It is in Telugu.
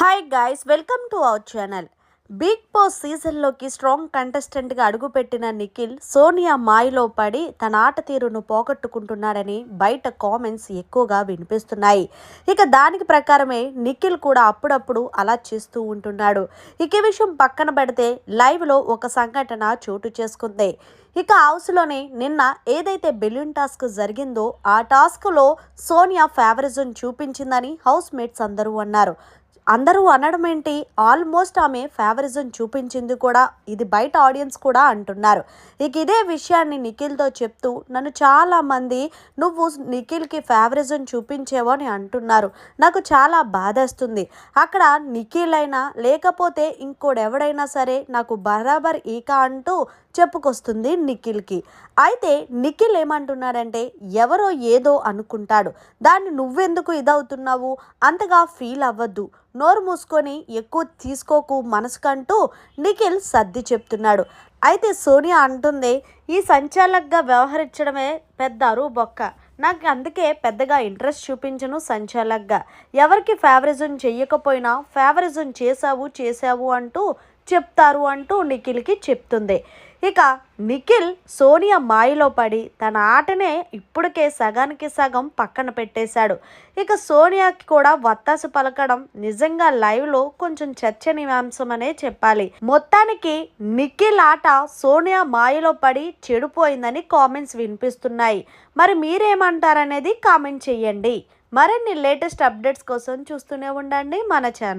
Hi guys, welcome to our channel. Bigg Boss సీజన్లోకి స్ట్రాంగ్ కంటెస్టెంట్గా అడుగుపెట్టిన నిఖిల్ సోనియా మాయలో పడి తన ఆట తీరును పోగొట్టుకుంటున్నాడని బయట కామెంట్స్ ఎక్కువగా వినిపిస్తున్నాయి. ఇక దానికి ప్రకారమే నిఖిల్ కూడా అప్పుడప్పుడు అలా చేస్తూ ఉంటున్నాడు. ఇక ఈ విషయం పక్కన పెడితే లైవ్లో ఒక సంఘటన చోటు చేసుకుంది. ఇక హౌస్లోనే నిన్న ఏదైతే బెలూన్ టాస్క్ జరిగిందో ఆ టాస్క్లో సోనియా ఫేవరిజం చూపించిందని హౌస్ మేట్స్ అందరూ అన్నారు. అందరూ అనడం ఏంటి, ఆల్మోస్ట్ ఆమె ఫేవరిజం చూపించింది కూడా, ఇది బయట ఆడియన్స్ కూడా అంటున్నారు. ఇక ఇదే విషయాన్ని నిఖిల్తో చెప్తూ నన్ను చాలామంది నువ్వు నిఖిల్కి ఫేవరిజం చూపించేవో అని అంటున్నారు. నాకు చాలా బాధేస్తుంది. అక్కడ నిఖిల్ అయినా లేకపోతే ఇంకోడెవడైనా సరే నాకు బరాబర్ ఈక అంటూ చెప్పుకొస్తుంది నిఖిల్కి. అయితే నిఖిల్ ఏమంటున్నాడంటే ఎవరో ఏదో అనుకుంటాడు, దాన్ని నువ్వెందుకు ఇదవుతున్నావు, అంతగా ఫీల్ అవ్వద్దు, నోరు మూసుకొని ఎక్కువ తీసుకోకు మనసుకంటూ నిఖిల్ సర్ది చెప్తున్నాడు. అయితే సోనియా అంటుంది, ఈ సంచాలకుగా వ్యవహరించడమే పెద్ద అరువు బొక్క, నాకు అందుకే పెద్దగా ఇంట్రెస్ట్ చూపించను సంచాలకుగా. ఎవరికి ఫేవరిజం చెయ్యకపోయినా ఫేవరిజం చేశావు అంటూ చెప్తారు అంటూ నిఖిల్కి చెప్తుంది. ఇక నిఖిల్ సోనియా మాయలో పడి తన ఆటనే ఇప్పటికే సగానికి సగం పక్కన పెట్టేశాడు. ఇక సోనియాకి కూడా వత్తాసు పలకడం నిజంగా లైవ్లో కొంచెం చర్చనీయాంశమనే చెప్పాలి. మొత్తానికి నిఖిల్ ఆట సోనియా మాయలో పడి చెడిపోయిందని కామెంట్స్ వినిపిస్తున్నాయి. మరి మీరేమంటారనేది కామెంట్ చేయండి. మరిన్ని లేటెస్ట్ అప్డేట్స్ కోసం చూస్తూనే ఉండండి మన ఛానల్.